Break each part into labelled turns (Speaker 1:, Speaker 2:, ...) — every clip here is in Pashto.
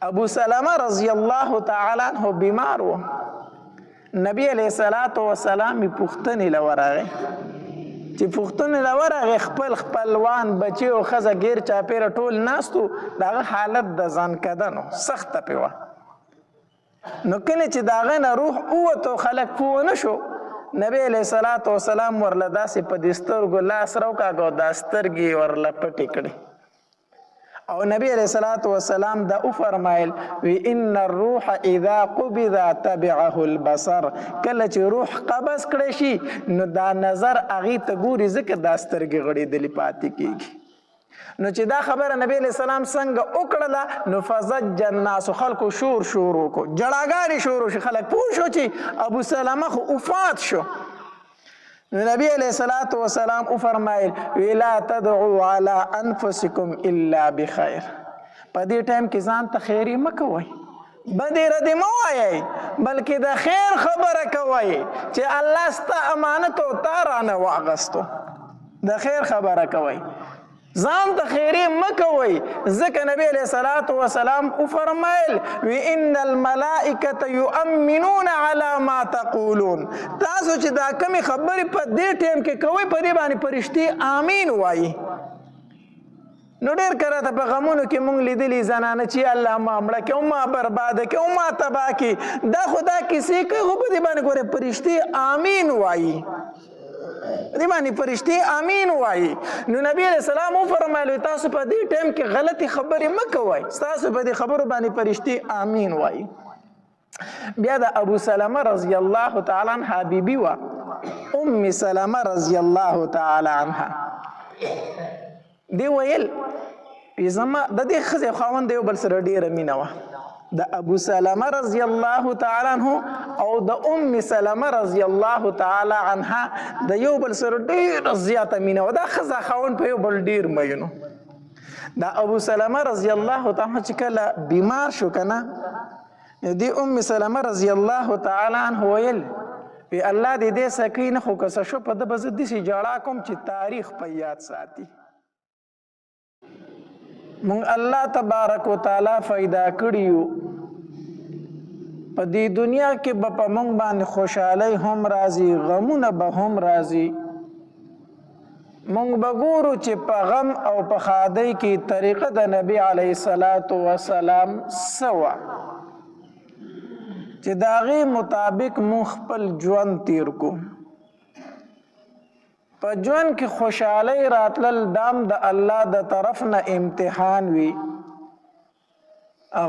Speaker 1: ابو سلمہ رضی الله تعالی عنہ بیمار و. نبی علیہ الصلوۃ والسلام پوښتنې لورغه چې پوښتنې لورغه خپلوان بچي او خزه غیر چاپیره ټول ناستو دغه حالت د ځان کدنو سخت پیوه. نو کله چې داغه نه روح اوته خلق پوه نشو نبی علیہ الصلوۃ والسلام ورله داسې په دسترګو لاس راوکاږو د سترګې ورله پټې کړې او نبی علیہ الصلوۃ والسلام دا فرمایل وی ان الروح اذا قبض تبعه البصر کله چې روح قبض کړي شي نو دا نظر اغه ته ګوري ځکه دا سترګې غړي د لپاتې کیږي. نو چې دا خبره نبی علیہ السلام څنګه وکړله نو فزج الناس خلکو شور کو جړاګانی شروع شي خلک پوه شو چې ابو سلمہ خو وفات شو. نو نبی علیہ الصلوۃ والسلام فرمایل ولا تدعوا على انفسکم الا بخیر. په دې ټیم کې ځان ته خیری مکوئ بدې ردې مه وایئ بلکې د خیر خبره کوئ چې الله ستا امانت او تا رانه واغستو د خیر خبره کوئ ځان ته خیری مکوئ ځکه نبی علیہ الصلوۃ والسلام فرمایل وی ان الملائکه یؤمنون علی ما تقولون. تاسو چې دا کمی خبرې په دې ټیم کې کوئ په دې باندې فرشتي امین وایي. نو ډېر کله ته په غمونو کې مونږ لیدلي زنانه چې الله ما مړه کړي او ما برباده کړي او ما تباه کړي دا خو دا کیسې کوي خو په دې باندې ګورې فرشتي امین وایي دې باندې فرشتي امین وایي. نو نبی علیہ السلام فرمایل تاسو په دې ټیم کې غلطي خبرې مه کوئ تاسو په دې خبرو باندې فرشتي امین وایي. بیا د ابو سلمہ رضی الله تعالی عنها بیبي وا ام سلمہ رضی الله تعالی عنها دی ویل زما د دې خزه خاوند یو بل سره ډیره مینه وه د ابو سلمہ رضی الله تعالی عنہ او د ام سلمہ رضی الله تعالی عنها د یو بل سره ډیره زیاته مینه وه دا خزه خاوند په یو بل ډیر مینو. د ابو سلمہ رضی الله تعالی چې کله بیمار شو کنه دی ام سلمہ رضی الله تعالی عنہ ویل وی الله دې سکینه خو کس شو په د بزد سي جړه کوم چې تاریخ په یاد ساتي. مونږ الله تبارک وتعالی فائدہ کړیو په دې دنیا کې به په مونږ باندې خوشحالي هم راځي غمونه به هم راځي. مونږ به ګورو چې په غم او په ښادۍ کې طریقه د نبی علیه الصلاۃ والسلام سوا چې د هغې مطابق مونږ خپل ژوند تیر کو. په ژوند کې خوشحالي راتلل دام د الله د طرف نه امتحان وي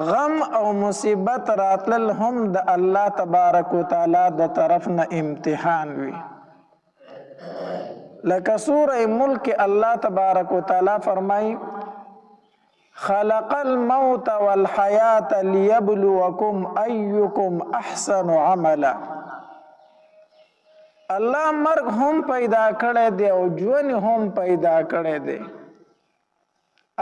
Speaker 1: غم او مصیبت راتلل هم د الله تبارک وتعالی د طرف نه امتحان وي. لکه سوره ملک الله تبارک وتعالی فرمایي خلق الموت والحیاة لیبلوکم ایکم احسن عملا. الله مرګ هم پیدا کړی دی او ژوند هم پیدا کړی دی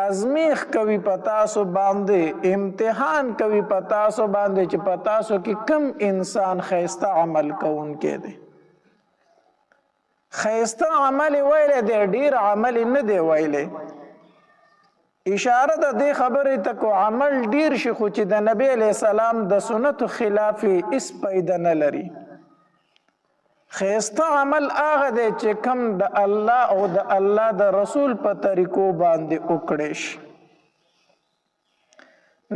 Speaker 1: ازمیخ کوي په تاسو باندې امتحان کوي په تاسو باندې چې په تاسو کې کم انسان ښایسته عمل کوونکی دی. ښایسته عمل ویلی دی ډیر عمل نه دی ویلی اشاره د دې خبرې ته کو عمل ډیر شي خو چې د نبی علیہ السلام د سنتو خلاف اس پیدا نه لري. خیسته عمل هغه دی چې کم د الله او د الله د رسول په طریقو باندې وکړی شي.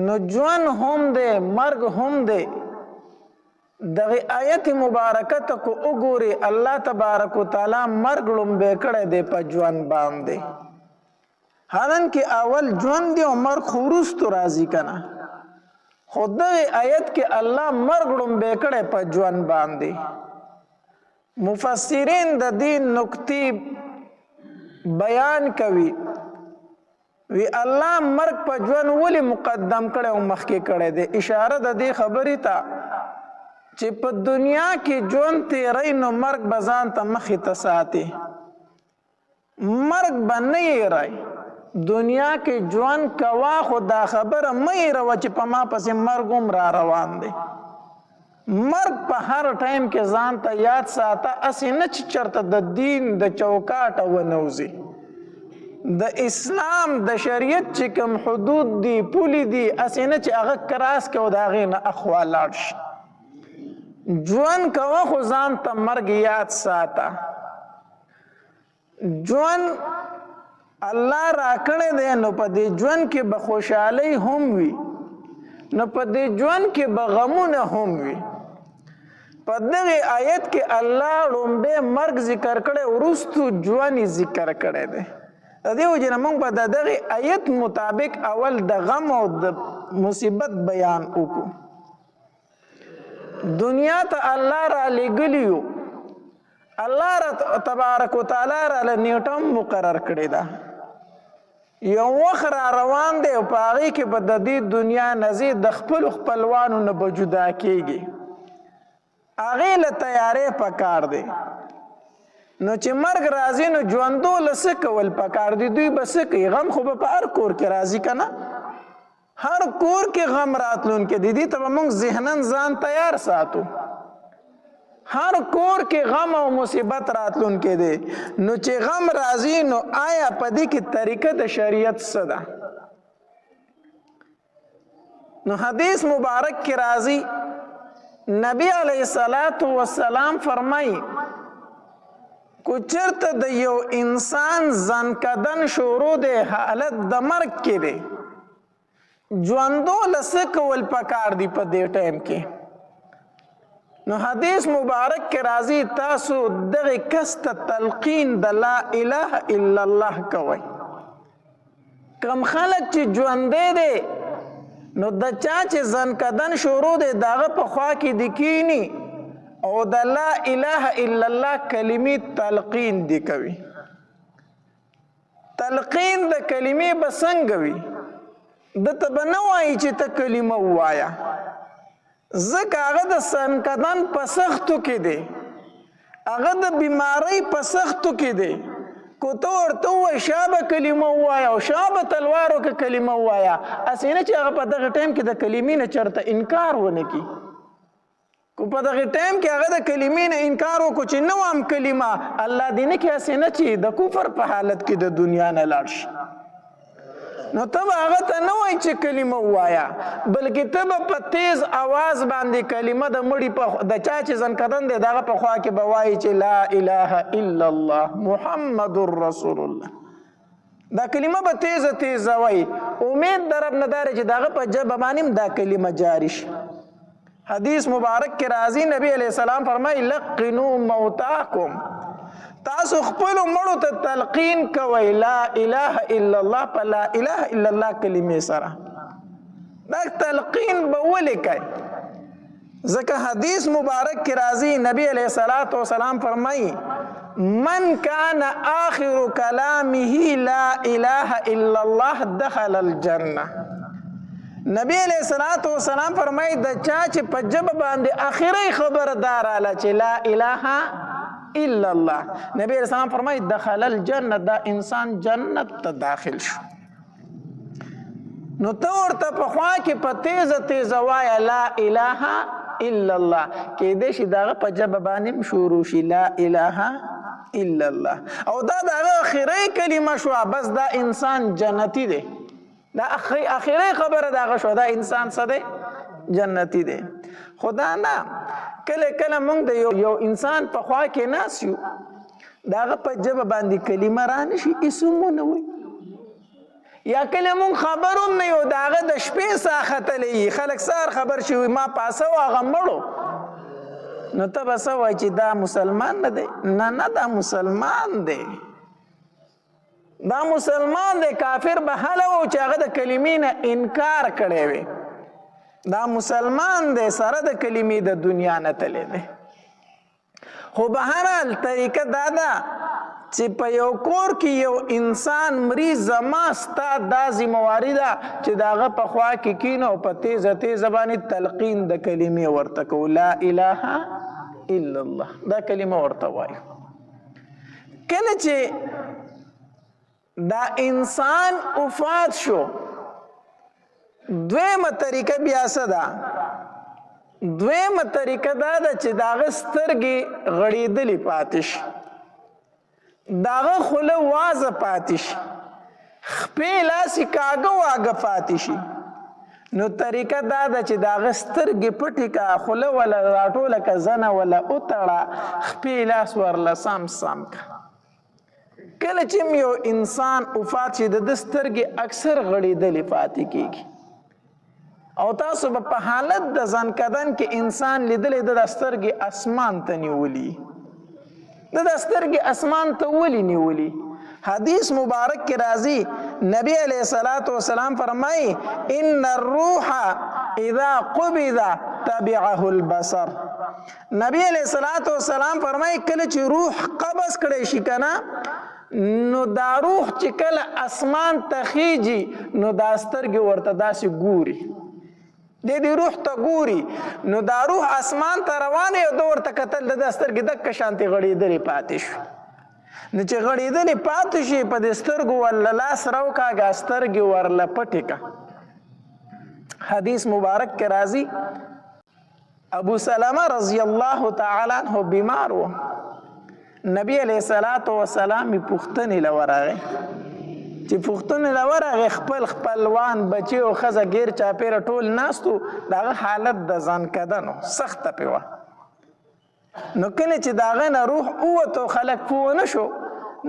Speaker 1: نو ژوند هم دی مرګ هم دی. دغه آیت مبارکه ته کو وګوري الله تبارک وتعالی مرګ لومبې کړی دی په ژوند باندې حالانکه اول ژوند دی او مرګ خو وروسته راځي کنه خو دغه آیت کې الله مرګ لومبې کړی په ژوند باندې. مفسرین د دې نکتې بیان کوي وی الله مرګ په ژوند ولې مقدم کړی او مخکې کړی دی اشاره د دې خبرې ته چې په دنیا کې ژوند تیری نو مرګ به ځان ته مخې ته ساتي مرګ به نه یېری دنیا کې ژوند کوا خو دا خبره مه یېروه چې په ما پسې مرګ هم را روان دی. مرګ په هر ټایم کې ځان ته یاد ساته اسې نه چې چېرته د دین د چوکاټه ونوځي د اسلام د شریعت چې کوم حدود دي پولې دي اسې نه چې هغه کراس کې او د هغې نه اخوا لاړ شي. ژوند کوه خو ځان ته مرګ یاد ساته. ژوند الله راکړی دی نو په دې ژوند کې به خوشحالۍ هم وي، نو په دې ژوند کې به غمونه هم وي. په دغې آیت کې الله لومبی مرګ ذکر کړی وروستو ژوند یې ذکر کړی دی. د دې وجې نه موږ به د دغې آیت مطابق اول د غم او د مصیبت بیان وکړو. دنیا ته الله را لېږلي یو، الله تبارک وتعالی را له نیټه مقرر کړې ده. یو وخت را روان دی او په هغې کې به د دې دنیا نه ځې د خپلو خپلوانو نه به جدا کېږي. هغې له تیارې پکار دی. نو چې مرګ راځي نو ژوندو له څه کول پکار دي؟ دوی به څه کوي؟ غم خو به په هر کور کې راځي که نه؟ هر کور کې غم راتلونکی دی. دې ته به موږ ذهناً ځان تیار ساتو. هر کور کې غم او مصیبت راتلونکی دی. نو چې غم راځي نو آیا په دې کې طریقه د شریعت څه ده؟ نو حدیث مبارک کې راځي نبی علیه السلام فرمایي کو چرته د یو انسان ځانکدن شروع دی حالت د مرګ کې دی، ژوندو له څه کول پکار دي په دې ټایم کې؟ نو حدیث مبارک کې راځي تاسو دغه کس ته تلقین د لا اله الا الله کوئ. کم خلک چې ژوندی دی نو د چا چې ځانکدن شروع دی د هغه په خوا کې د کینی او د لا اله الا الله کلمې تلقین دی کوي. تلقین د کلمې به څنګه وي؟ دته به نه وایي چې ته کلمه ووایه، ځکه هغه د ځانکدن په سختو کې دی، هغه د بیمارۍ په سختو کې دی. کو ته ورته ووایي شا به کلمه ووایه او شا به تلوار وکړه کلمه ووایه، هسې نه چې هغه په دغه ټایم کې د کلمې نه چېرته انکار ونه کړي. کو په دغه ټایم کې هغه د کلمې نه انکار وکړو چې نه وام کلمه، الله دې نه کړي هسې نه چې د کفر په حالت کې د دنیا نه لاړ شي. نو ته به هغه ته نه وایي چې کلمه ووایه، بلکې ته به په تیز آواز باندې کلمه د مړي په د چا چې ځانکدن دی د هغه په خوا کې به وایي چې لا اله الا الله محمد رسول الله. دا کلمه به تیزه تیزه وایي. امید د رب نه دا دی چې د هغه په ژبه باندې هم دا کلمه جاري شي. حدیث مبارک کې راځي نبی علیہ السلام فرمایي لقنوا موتاکم، تاسو خپلو مړو ته تلقین کوئ لا اله الا الله په لا اله الا الله کلمې سره. دا تلقین به ولې کوئ؟ ځکه حدیث مبارک کې راځي نبی علیہ السلام فرمایي من کان آخر کلامه لا اله الا الله دخل الجنه. نبی علیہ السلام فرمایي د چا چې په ژبه باندې آخري خبره دا راله چې لا اله الا الله، نبی علیہ السلام فرمایي دخل الجنه، دا انسان جنت ته داخل شو. نو ته ورته په خوا کې په تیزه تیزه وایه لا اله الا الله، کیدای شي د هغه په ژبه باندې هم شروع شي لا اله الا الله، او دا د هغه آخري کلمه شوه، بس دا انسان جنتي دی. دا آخري خبره د هغه شوه، دا انسان څه دی؟ جنتي دی. خدا نه کله کله موږ د یو انسان په خوا کې ناست یو، د هغه په ژبه باندې کلمه رانشي هېڅ هم ونه وایي، یا کله موږ خبر هم نه یو د هغه د شپې ساه ختلی وي، خلک سهار خبر شي ما پاسه و هغه مړو، نو ته به څه وایي چې دا مسلمان نه دی؟ نه دا مسلمان دی، دا مسلمان دی. کافر به هله و چې هغه د کلمې نه انکار کړی وي، دا مسلمان دی سره د کلمې د دنیا نه تللی دی. خو به هر حال طریقه دا ده چې په یو کور کې یو انسان مري، زما ستا دا ذمواري ده چې د هغه په خوا کې کینو او په تیزه تیزه باندې تلقین د کلمې ورته کوو لا اله الا الله، دا کلمه ورته وایو. کله چې دا انسان وفات شو، دویمه طریقه بیا څه ده؟ دویمه طریقه دا ده چې د هغه سترګې غړېدلې پاتې شي، د هغه خوله وازه پاتې شي، خپې لاسې کاږه واږه پاتې شي، نو طریقه دا ده چې د هغه سترګې پټې که، خوله وله راټوله که، زنه وله وتړه، خپې لاس ورله سم سم که. کله چې یو انسان وفات شي د ده سترګې اکثر غړېدلې پاتې کېږي، او تاسو به په حالت د ځنکدن کې انسان لیدلی د سترګې اسمان ته نیولي، د سترګې اسمان ته ولې نیولي؟ حدیث مبارک کې راځي، نبی علیہ الصلوۃ والسلام فرمایي ان الروح اذا قبض تبعه البصر. نبی علیہ الصلوۃ والسلام فرمایي کله چې روح قبض کړی شي کنه، نو دا روح چې کله اسمان ته خیږي نو دا سترګې ورته داسې ګوري، دې روح ته ګوري، نو دا روح اسمان ته روانه او د ورته کتل د سترګې دکه شانتې غړېدلې پاتې شو. نو چې غړېدلې پاتې شي په دې سترګو ورله لاس راوکاږه، سترګې ورله پټې که. حدیث مبارک کې راځي ابو سلمه رضی الله تعالی عنہ بیمار و، نبی علیہ الصلوۃ والسلام پوښتنې له ورغی، چې پوښتنې له ورغی خپل خپلوان بچي او ښځه ګیر چاپېره ټول ناست وو، د هغه حالت د ځانکدن و، سخته پې وه. نو کله چې د هغه نه روح ووتو خلک پوه نه شو،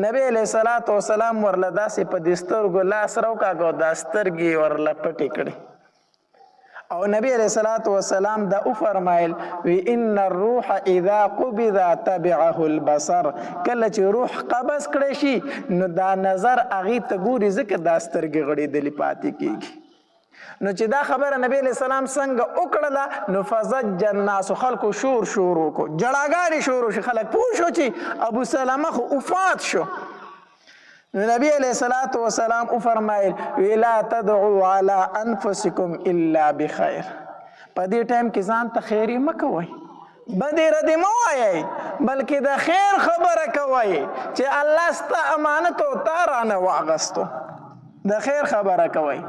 Speaker 1: نبی علیہ الصلوۃ والسلام ورله داسې په دې سترګو لاس راوکاږه او دا سترګې ورله پټې کړې، او نبی علیہ الصلوۃ والسلام دا وفرمایل وی ان الروح اذا قبض تبعه البصر، کله چې روح قبض کړی شي نو دا نظر هغې ته ګوري، ځکه دا سترګې غړېدلې پاتې کېږي. نو چې دا خبره نبی علیہ السلام څنګه وکړله، نو فزج الناس، خلکو شور وکړو، جړاګانې شروع شي، خلک پوه شو چې ابو سلمه خو وفات شو. نو نبی علیہ الصلوۃ والسلام وفرمایل لا تدعوا علی انفسکم الا بخیر، په دې ټایم کې ځان ته خیري مه کوئ، بدې ردې مه وایئ، بلکې د خیر خبره کوئ چې الله ستا امانت او تا رانه واغستو، د خیر خبره کوئ،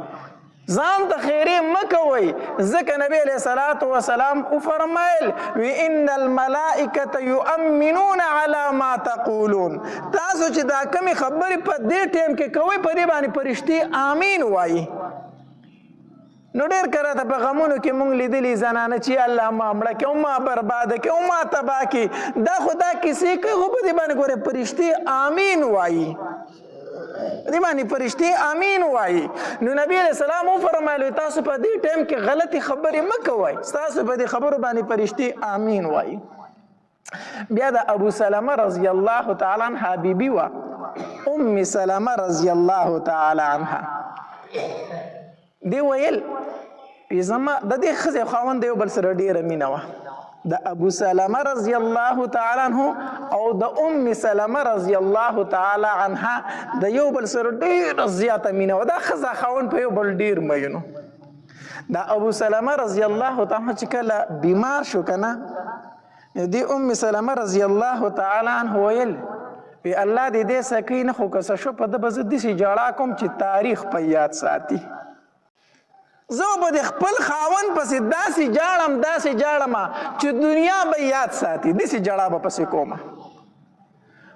Speaker 1: ځان ته خیري مه کوئ، ځکه نبی علیہ الصلوۃ والسلام وفرمایل وی ان الملائکة یؤمنون علی ما تقولون، تاسو چې دا کمې خبرې په دې ټایم کې کوئ په دې باندې فرشتې آمین وایي. نو ډېر کله ته په غمونو کې مونږ لیدلي زنانه چې الله ما مړه کړي او ما برباده کړي او ما تباه کړي، دا خو دا کیسې کوي، خو په دې باندې ګوره فرشتې آمین وایي، دې باندې فرشتې آمین وایي. نو نبی علیہ السلام وفرمایل تاسو په دې ټایم کې غلطې خبرې مه کوئ، ستاسو په دې خبرو باندې فرشتې آمین وایي. بیا د ابو سلمه رضی الله تعالی عنها بیبي وه، ام سلمه رضی الله تعالی عنها، دی ویل زما د دې ښځې خاوند د یو بل سره ډېره مینه وه، د ابو سلمه رضی الله تعالی عنه او د ام سلمه رضی الله تعالی عنها د یو بل سره ډېره زیاته مینه وه، دا ښځه خاوند په یو بل ډېر مینو. د ابو سلمه رضی الله تعالی چې کله بیمار شو که نه، د ام سلمه رضی الله تعالی عنه ویل وی الله دې دې سکی نه، خو که څه شو په ده به زه داسې ژړا کوم چې تاریخ په یاد ساتي، زه به د خپل خاوند پسې داسې جاړم چې دنیا به یاد ساتي، داسې ژړا به پسې کومه.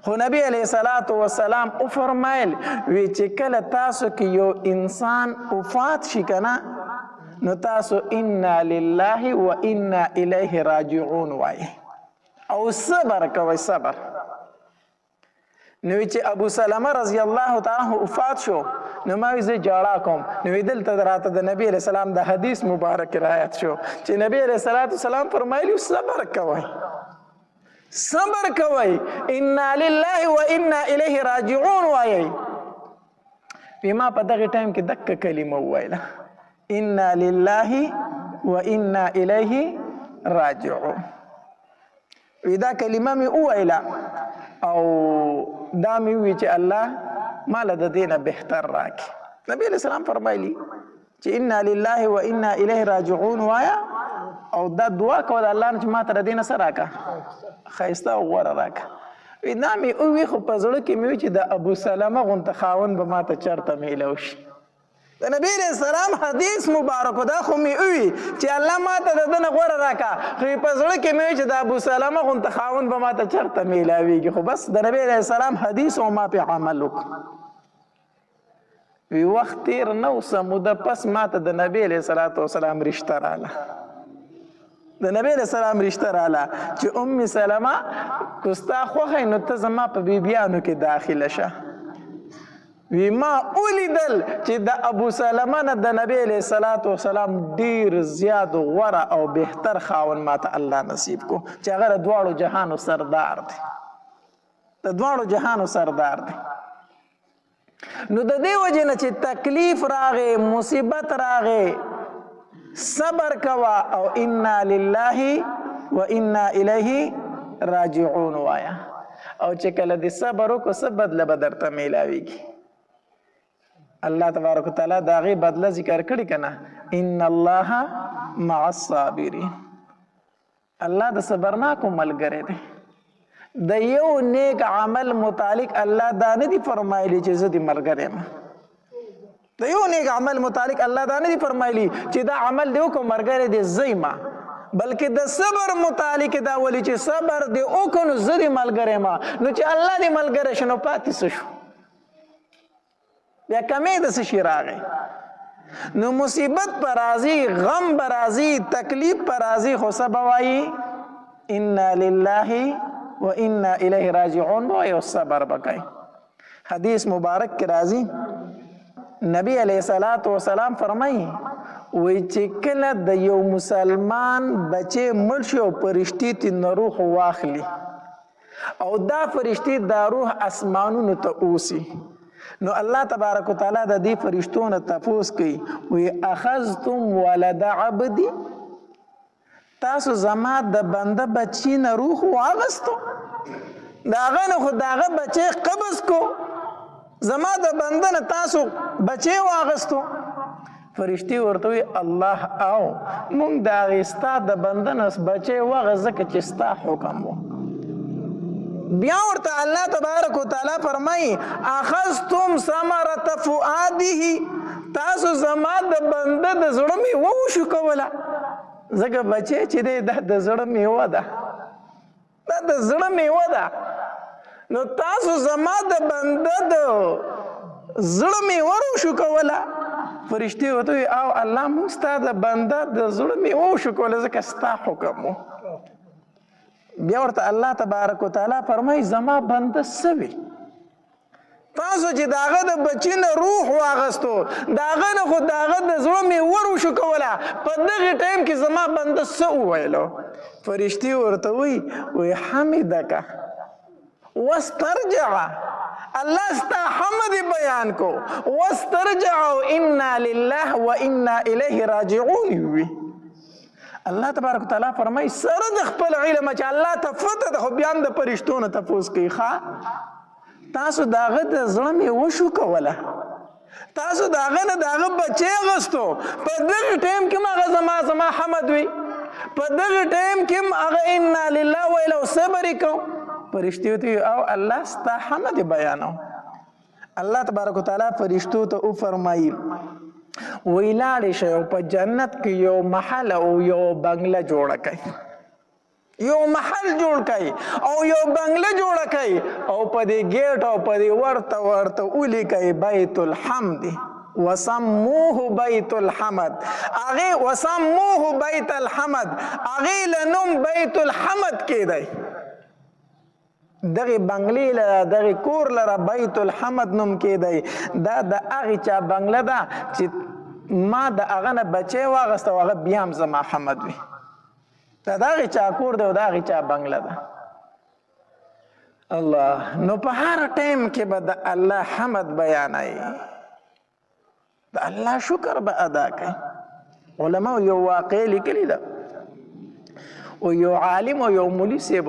Speaker 1: خو نبی علیہ الصلوۃ والسلام وفرمایل وی چې کله تاسو کې یو انسان وفات شي که نه، نو تاسو انا لله و انا الیه راجعون وایي او صبر کوئ، صبر. نو چې ابو سلمه رضی الله تعالی وفات شو، نو ما وی زه ژړا کوم، نو دلته راته د نبی علیہ السلام د حدیث مبارک رایت شو چې نبی علیہ السلام فرمایلی صبر کوئ، صبر کوئ، انا لله و انا الیه راجعون وایي. ما په دغه ټایم کې دکه کلمه وویله، انا لله و انا الیه راجعون، دا کلمه مې وویله او دا مې ووی چې الله ماله د دې نه بهتر راکړي. نبی علیہ السلام فرمایلی چې انا لله و انا الیه راجعون وایه، او دا دعا کوله الله نه چې ما ته د دې نه څه راکړه، ښایسته او غوره راکړه. دا مې ووی، خو په زړه کې مې ووی چې د ابو سلمه غونته خاوند به ما ته چېرته میلو شي. د نبی علیہ السلام حدیث مبارک دا خو مې ووی چې الله ما ته د ده نه غوره راکړه، خو په زړه کې مې ووی چې د ابو سلمه غونته خاوند به ما ته چېرته میلاویږي، خو بس د نبی علیہ السلام حدیث او ما پې عمل وکړو. وی وخت تیر نه اوسه موده پس ماته د نبی علیه صلات وسلام رشته راله د نبی علیه السلام رشته راله چې ام سلمه که ستا خوښه نو ته زما په بیبیانو کې داخله شه وی ما ولیدل چې د ابو سلمه نه د نبی علیه الصلاة والسلام ډیر زیات غوره او بهتر خاوند ماته الله نصیب کو چې هغه د دواړو جهانو سردار دی د دواړو جهانو سردار دی نو د دې وجې نه چې تکلیف راغی مصیبت راغی صبر کوا او انا لله و انا الیه راجعون وایا او چې کله د صبر وکړو څه بدله به درته میلاویږي الله تبارک وتعالی د هغې بدله ذکر کړي که نه ان الله مع الصابرین الله د صبرناکو ملګری دی د یو نیک عمل متعلق الله دا نه دي فرمایلی چې زه دې ملګری یم د یو نیک عمل متعلق الله دا نه دي فرمایلی چې دا عمل دی وکړو ملګری دی زه یم بلکې د صبر متعلق دا ولی چې صبر دی وکړو نو زه دې ملګری یم نو چې الله دې ملګری شو نو پاتې څه شو بیا کمی د څه شي راغی نو مصیبت پر راځي غم پر راځي تکلیف پر راځي خو څه به وایي انا لله و انا الیه راجعون وایي او صبر به کوي حدیث مبارک کې راځي نبی علیه الصلاة والسلام فرمایي وی چې کله د یو مسلمان بچی مړ شي او فرشتې ترې روح واخلي او دا فرشتې دا روح اسمانونو ته اوسي نو الله تبارک وتعالی د دې فرشتو نه تپوس کوي وی اخذتم ولد عبدي تاسو زما د بنده بچی نه روح واغستو د هغه نه خو د هغه بچی قبض کو زما د بنده نه تاسو بچی واغستو فرشتي ورته وی الله او مونږ د هغې ستا د بنده نه بچی واغست ځکه چې ستا حکم و بیا ورته الله تبارک وتعالی فرمایي اخذتم ثمرة فؤاده تاسو زما د بنده د زړه میوه وشو کوله ځکه بچی چې دی دا د زړه میوه ده دا د زړه میوه ده نو تاسو زما د بنده د زړه میوه وشو کوله فرشتې ورته وي او الله موږ ستا د بنده د زړه میوه وشو کوله ځکه ستا حکم و بیا ورته الله تبارک وتعالی فرمایي زما بنده څه وي تاسو چې د هغه د بچي نه روح واغستو د هغه نه خو د هغه د زړه میوه وشو کوله په دغې ټایم کې زما بنده څه وویلو فرشتي ورته وی حمدک واسترجع الله ستا حمد بیان کو واسترجعوا انا لله و انا الیه راجعون وی الله تبارک وتعالی فرمایي سره د خپل علم چې الله ته پته ده خو بیا هم د فرشتو نه تپوس کوي ښه تاسو د هغه د زړه میوه شو کوله تاسو د هغه نه د هغه بچی اغوستو په دغې ټایم کې هم هغه زما حمد وي په دغې ټایم کې هم هغه انا لله ویل او صبر یې کوم فرشتي ورته او الله ستا حمد بیانو الله تبارک وتعالی فرشتو ته وفرمایي وی لاړې شئ او په جنت کې یو محل او یو بنگله جوړه کړئ یو محل جوړ کړئ او یو بنگله جوړه کړئ او په دې ګیټ او په دې ورته ولیکئ بیت الحمد وسموه بیت الحمد هغې وسموه بیت الحمد هغې له نوم بیت الحمد کېدی دغه بنگلی لره دغه کور لره بیت الحمد نوم کېدی دا د هغې چا بنگله ده چې ما د هغه نه بچی واغسته او هغه بیا هم زما حمد وي دا د هغې چا کور دی او د هغې چا بنگله ده الله نو په هر ټایم کې به د الله حمد بیانوي د الله شکر به ادا کوي علماء یو واقع لیکلي ده او یو عالم او یو مولي صاحب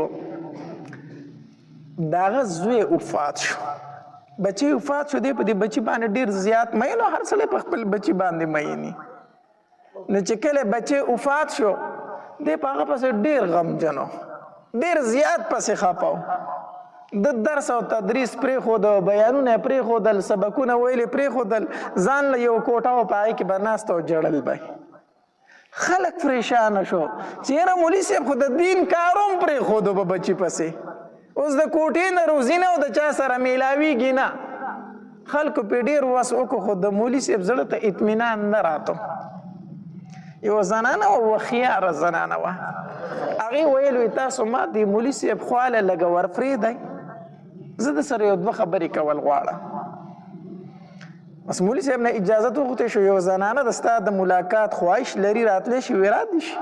Speaker 1: داغه زوی وفات شو بچی وفات شو دی په دې بچی باندې ډیر زیات مین او هر سړی په خپل بچی باندې مینی نو چې کله بچی وفات شو دی په هغه پسې ډیر غمجن ډیر زیات پسې خپاو د درس او تدریس پرېښود بیانونه پرېښودل سبقونه ویلې پرېښودل ځان له یو کوټه و په هغې کې به ناست او جړل به خلک پریشانه شو چې یاره مولي صاحب خو د دین کار هم پرېښودو په بچي پسې اوس د کوټې نه روزي نه او د چا سره میلاویږي نه خلکو په ډېر وس وکړو خو د مولي صاحب زړه ته اطمینان نه راته. یوه زنانه وه وخیاره زنانه وه، هغې ویل وي تاسو ما د مولي صاحب خواله لږه ورپرېږدئ، زه د سره یو دوه خبرې کول غواړم. بس مولي صاحب نه اجازت وغوښتی شو. یو زنانه د ستا د ملاقات خواهش لري راتلی شي؟ وی رادې شي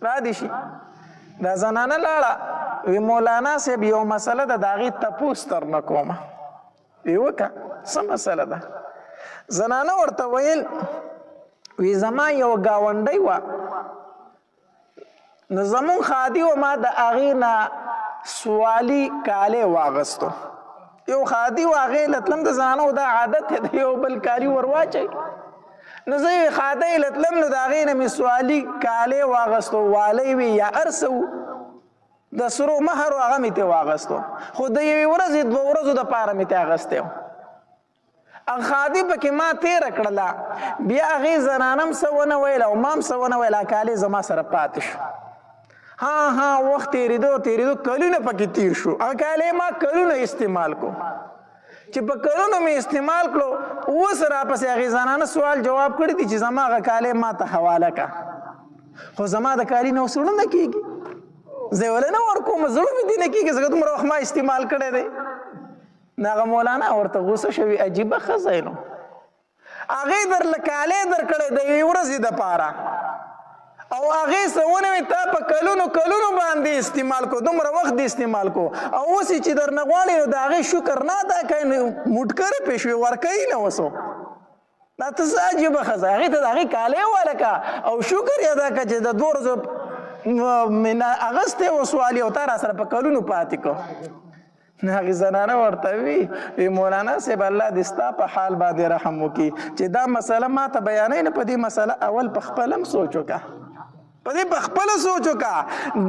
Speaker 1: رادې شي. دا زنانه لاړه وی مولانا صاحب یو مسله ده د هغې تپوس ترنه کومه. وی وکړه څه مسله ده؟ زنانه ورته ویل وی زما یو ګاونډی وه نو زمون خادي و ما د هغې نه سوالي کالی واغستو. یو خادي و هغې لتلم د زنانو دا عادت دی د یو بل کالي ور واچوي. نو زه یې خادۍ لتلم نو د هغې نه مې سوالي کالی واغستو، والی وي یا هر څه و، د سرو مهر و هغه مې ترې واغستو، خو د یوې ورځې دوه ورځو دپاره مې ترې اخیستی و. خادي پکې ما تېره کړله، بیا هغې زنانه م څه ونه ویل او ما م څه ونه ویل، کالی زما سره پاتې شو. ها وخت تېرېدو کلونه پکې تیر شو. هغه کالی ما کلونه استعمال کو، چې په کلونو مې استعمال کړو اوس راپسې هغې زنانه سوال جواب کړی دي چې زما هغه کالی ما ته حواله کړه، خو زما د کالي نه اوس زړه نه کېږي، زه یې ولې نه ورکوم، زړه مې دې نه کېږي ځکه دومره وخت ما استعمال کړی دی. نو هغه مولانا ورته غوسه شوي، عجیبه ښځه یې نو، هغې درله کالی درکړی د یوې ورځې دپاره او هغې څه ونوي تا په کلونو باندې استعمال کو، دومره وخت دې استعمال کو، او اوس یې چې درنه غواړي نو د هغې شکر نه ادا کوي، نو موټکرې پې شوې ورکوي نه اوسو. دا ته څه عجیبه ښځه، هغې ته د هغې کالی ولکه او شکر یې ادا کړه چې د دوه ورځو اغستی و سوالي او تا را سره په کلونو پاتې کو. هغې زنانه ورته وي مولانا صاحب الله دې ستا په حال باندې رحم وکړي چې دا مسله ما ته بیانوي نه، په دې مسله اول په خپله هم سوچ وکړه، په دې په خپله سوچ وکړه.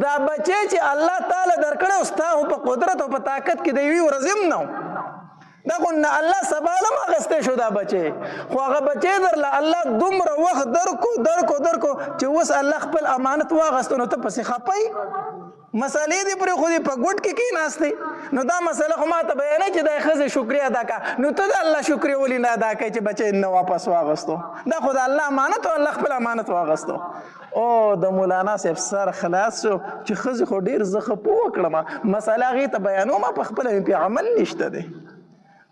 Speaker 1: دا بچی چې الله تعالی درکړی او ستا خو په قدرت او په طاقت کې د یوې ورځې هم نه و، دا خو نه الله سباله هم اخیستی شو دا بچی، خو هغه بچی درله الله دومره وخت درکو چې اوس الله خپل امانت واغستو، نو ته پسې خپی مسالې دې پرېښودې په ګوټ کې کېناستې. نو دا مسله خو ما ته بیانوي چې دا ښځې شکرې ادا کړه، نو ته د الله شکرې ولې نه ادا کوې چې بچی نه واپس واغستو؟ دا خو د الله امانت او الله خپل امانت واغستو. او د مولانا صاحب سر خلاص شو چې ښځې خو ډېر زه ښه پوه کړم، مسله هغې ته بیانوم په خپله مې پې عمل نشته دی.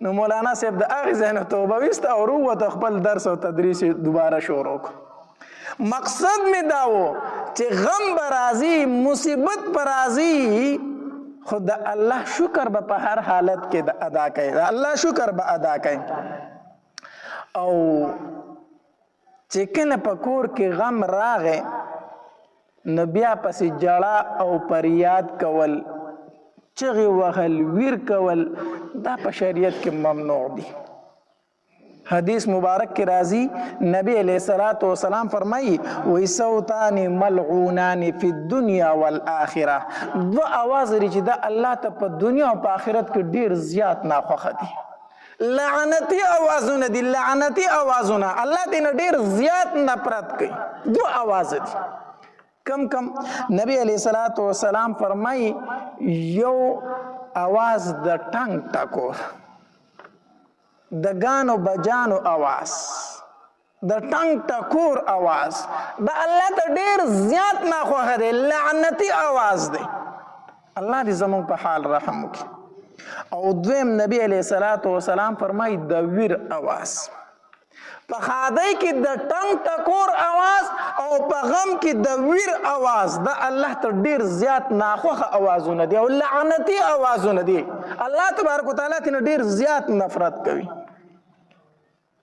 Speaker 1: نو مولانا صاحب د هغې ځای نه توبه ویسته او ورووته، خپل درس او تدریس یې دوباره شروع کړو. مقصد می دا و چې غم به راځي، مصیبت به راځي، خو د الله شکر به په هر حالت کې ادا کوي، د الله شکر به ادا کوي. او چې کله په کور کې غم راغی نو بیا پسې جړه او فریاد کول، چغې وهل، ویر کول، دا په شریعت کې ممنوع دي. حدیث مبارک کی راضی نبی علیہ الصلوۃ والسلام فرمائی وی صوتان ملعونان فی الدنیا والآخرہ، دو आवाज لري چې دا الله ته په دنیا او په آخرت کې ډیر زیات ناخوښه دي. لعنتی आवाजونه دي، لعنتی आवाजونه الله دې نه ډیر زیات نفرت کوي. دو आवाज دي. کم نبی علیہ الصلوۃ والسلام فرمائی یو आवाज د ټنګ ټکور، د ګانو بجانو आवाज، د ټنګ ټکور आवाज، د الله ته ډیر زیات ناخوښه دی، لعنتی आवाज دی. الله دې زموږ په حال رحم وکړي. او دویم نبی علیہ الصلوۃ والسلام فرمایي د ویر आवाज، په خادۍ کې د ټنګ ټکور आवाज او په غم کې د ویر आवाज، د الله ته ډیر زیات ناخوښه आवाजونه دي او لعنتی आवाजونه دي. الله تبارک وتعالی ته ډیر زیات نفرت کوي.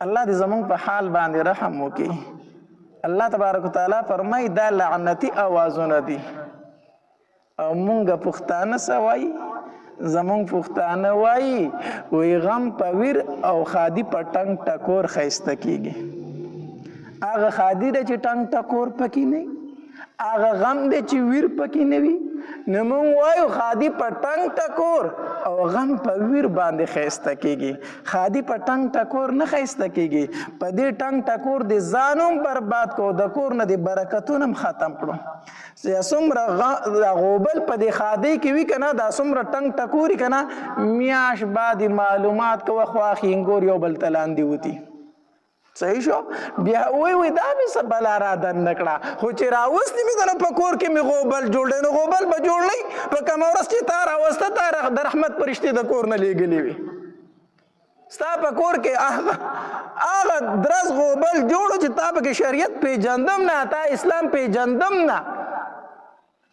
Speaker 1: الله دې زموږ په حال باندې رحم وکړي. الله تبارک وتعالی فرمایي دا لعنتی आवाजونه دي. او مونږ پښتانه څه وایي؟ زمونږ پښتانه وایي وی غم په ویر او خادي په ټنګ ټکور ښایسته کېږي. هغه خادي ده چې ټنګ ټکور پکې نه، هغه غم دی چې ویر پکې نه وي. نو موږ وایو خادي په ټنګ ټکور او غم په ویر باندې ښایسته کېږي. خادي په ټنګ ټکور نه ښایسته کېږي. په دې ټنګ ټکور د ځان هم برباد کړو، د کور نه د برکتونه هم ختم کړو. څومره غوبل په دې خادۍ کې وي که نه، دا څومره ټنګ ټکوري که نه، میاشت بعد معلومات کوه خوا خینګور یو بل ته لاندې وتي. صحیح شو؟ بیا وی دا مې څه بلا را دنده کړه، خو چې راوستې مې که نه په کور کې مې غوبل جوړ دی، نو غوبل به جوړ نه وي. په کومه ورځ چې تا راوسته، تا د رحمت فرشتې د کور نه لېږلې وي، ستا په کور کې هغه درز غوبل جوړو چې تا پکې شریعت پیژندم نه، تا اسلام پیژندم نه،